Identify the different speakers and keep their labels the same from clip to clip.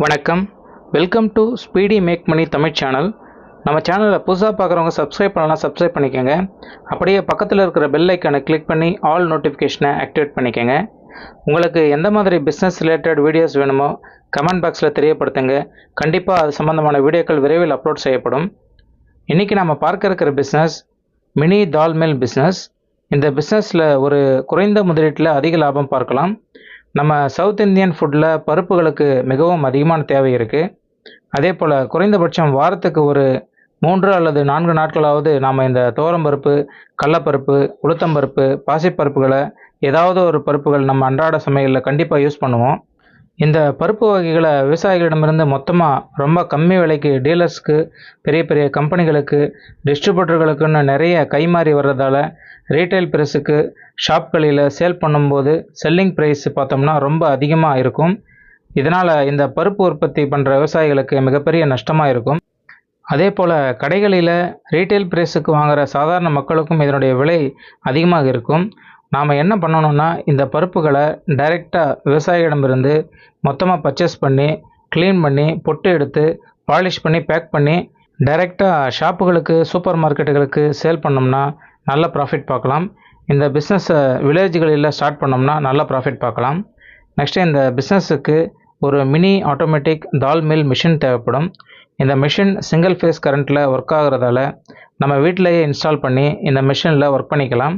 Speaker 1: வணக்கம். Welcome to speedy make money Tamil channel. நம்ம சேனலில் புதுசாக பார்க்குறவங்க சப்ஸ்கிரைப் பண்ணலாம், சப்ஸ்கிரைப் பண்ணிக்கோங்க. அப்படியே பக்கத்தில் இருக்கிற பெல் ஐக்கானை கிளிக் பண்ணி ஆல் நோட்டிஃபிகேஷனை ஆக்டிவேட் பண்ணிக்கோங்க. உங்களுக்கு எந்த மாதிரி பிஸ்னஸ் ரிலேட்டட் வீடியோஸ் வேணுமோ கமெண்ட் பாக்ஸில் தெரியப்படுத்துங்க. கண்டிப்பாக அது சம்மந்தமான வீடியோக்கள் விரைவில் அப்லோட் செய்யப்படும். இன்றைக்கி நம்ம பார்க்க இருக்கிற பிஸ்னஸ் மினி தால் மில் பிஸ்னஸ். இந்த பிஸ்னஸில் ஒரு குறைந்த முதலீட்டில் அதிக லாபம் பார்க்கலாம். நம்ம சவுத் இந்தியன் ஃபுட்டில் பருப்புகளுக்கு மிகவும் அதிகமான தேவை இருக்குது. அதே போல் குறைந்தபட்சம் வாரத்துக்கு ஒரு 3 அல்லது 4 நாட்களாவது நாம் இந்த துவரம்பருப்பு, கடலப்பருப்பு, உளுத்தம்பருப்பு, பாசிப்பருப்புகளை ஏதாவது ஒரு பருப்புகள் நம்ம அன்றாட சமையலில் கண்டிப்பாக யூஸ் பண்ணுவோம். இந்த பருப்பு வகைகளை விவசாயிகளிடமிருந்து மொத்தமாக ரொம்ப கம்மி விலைக்கு டீலர்ஸ்க்கு, பெரிய பெரிய கம்பெனிகளுக்கு, டிஸ்ட்ரிபியூட்டர்களுக்குன்னு நிறைய கைமாறி வர்றதால ரீட்டைல் ப்ரைஸுக்கு ஷாப்களில் சேல் பண்ணும்போது செல்லிங் ப்ரைஸ் பார்த்தோம்னா ரொம்ப அதிகமாக இருக்கும். இதனால் இந்த பருப்பு உற்பத்தி பண்ணுற விவசாயிகளுக்கு மிகப்பெரிய நஷ்டமாக இருக்கும். அதே போல் கடைகளில் ரீட்டைல் ப்ரைஸுக்கு வாங்குகிற சாதாரண மக்களுக்கும் இதனுடைய விலை அதிகமாக இருக்கும். நாம் என்ன பண்ணணும்னா, இந்த பருப்புகளை டைரெக்டாக விவசாயிகளிடமிருந்து மொத்தமாக பர்ச்சேஸ் பண்ணி, க்ளீன் பண்ணி, பொட்டு எடுத்து, பாலிஷ் பண்ணி, பேக் பண்ணி டைரெக்டாக ஷாப்புகளுக்கு, சூப்பர் மார்க்கெட்டுகளுக்கு சேல் பண்ணோம்னா நல்ல ப்ராஃபிட் பார்க்கலாம். இந்த பிஸ்னஸை வில்லேஜ்களில் ஸ்டார்ட் பண்ணோம்னா நல்ல ப்ராஃபிட் பார்க்கலாம். நெக்ஸ்ட்டு இந்த பிஸ்னஸுக்கு ஒரு மினி ஆட்டோமேட்டிக் தால் மில் மிஷின் தேவைப்படும். இந்த மிஷின் சிங்கிள் ஃபேஸ் கரண்ட்டில் ஒர்க் ஆகுறதால நம்ம வீட்டிலையே இன்ஸ்டால் பண்ணி இந்த மிஷினில் ஒர்க் பண்ணிக்கலாம்.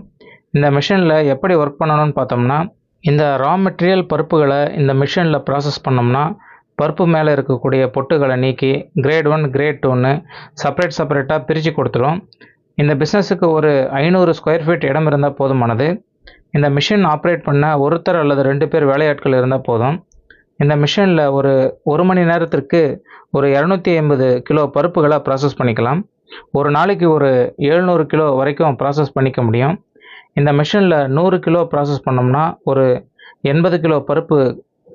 Speaker 1: இந்த மிஷினில் எப்படி ஒர்க் பண்ணணும்னு பார்த்தோம்னா, இந்த ரா மெட்டீரியல் பருப்புகளை இந்த மிஷினில் ப்ராசஸ் பண்ணோம்னா பருப்பு மேலே இருக்கக்கூடிய பொட்டுகளை நீக்கி கிரேட் 1, கிரேட் 2ன்னு செப்பரேட்டாக பிரித்து கொடுத்துரும். இந்த பிஸ்னஸுக்கு ஒரு 500 ஸ்கொயர் ஃபீட் இடம் இருந்தால் போதுமானது. இந்த மிஷின் ஆப்ரேட் பண்ண ஒருத்தர் அல்லது 2 பேர் வேலையாட்கள் இருந்தால் போதும். இந்த மிஷினில் ஒரு மணி நேரத்திற்கு ஒரு 250 கிலோ பருப்புகளை ப்ராசஸ் பண்ணிக்கலாம். ஒரு நாளைக்கு ஒரு 700 கிலோ வரைக்கும் ப்ராசஸ் பண்ணிக்க முடியும். இந்த மிஷினில் 100 கிலோ ப்ராசஸ் பண்ணோம்னா ஒரு 80 கிலோ பருப்பு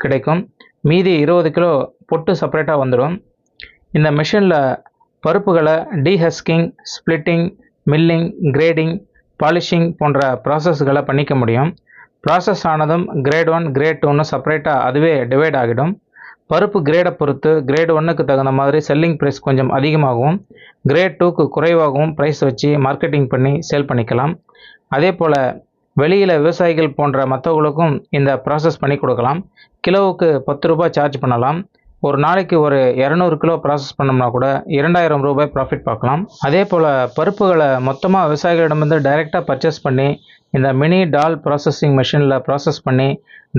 Speaker 1: கிடைக்கும். மீதி 20 கிலோ பொட்டு செப்பரேட்டாக வந்துடும். இந்த மிஷினில் பருப்புகளை டீஹஸ்கிங், ஸ்ப்ளிட்டிங், மில்லிங், கிரேடிங், பாலிஷிங் போன்ற ப்ராசஸ்களை பண்ணிக்க முடியும். ப்ராசஸ் ஆனதும் கிரேட் 1, கிரேட் 2ன்னு செப்பரேட்டாக அதுவே டிவைட் ஆகிடும். பருப்பு கிரேடை பொறுத்து கிரேட் 1க்கு தகுந்த மாதிரி செல்லிங் ப்ரைஸ் கொஞ்சம் அதிகமாகவும், கிரேட் 2க்கு குறைவாகவும் ப்ரைஸ் வச்சு மார்க்கெட்டிங் பண்ணி சேல் பண்ணிக்கலாம். அதே போல் வெளியில் விவசாயிகள் போன்ற மற்றவங்களுக்கும் இந்த ப்ராசஸ் பண்ணி கொடுக்கலாம். கிலோவுக்கு 10 ரூபாய் சார்ஜ் பண்ணலாம். ஒரு நாளைக்கு ஒரு 200 கிலோ ப்ராசஸ் பண்ணோம்னா கூட 2000 ரூபாய் ப்ராஃபிட் பார்க்கலாம். அதே போல் பருப்புகளை மொத்தமாக விவசாயிகளிடமிருந்து டைரெக்டாக பர்ச்சேஸ் பண்ணி இந்த மினி டால் ப்ராசஸிங் மிஷினில் ப்ராசஸ் பண்ணி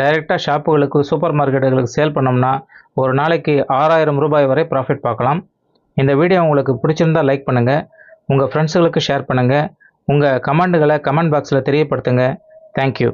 Speaker 1: டைரெக்டாக ஷாப்புகளுக்கு, சூப்பர் மார்க்கெட்டுகளுக்கு சேல் பண்ணோம்னா ஒரு நாளைக்கு 6000 ரூபாய் வரை ப்ராஃபிட் பார்க்கலாம். இந்த வீடியோ உங்களுக்கு பிடிச்சிருந்தால் லைக் பண்ணுங்கள், உங்கள் ஃப்ரெண்ட்ஸுகளுக்கு ஷேர் பண்ணுங்கள், உங்கள் கமெண்ட்டுகளை கமெண்ட் பாக்ஸில் தெரியப்படுத்துங்க. தேங்க்யூ.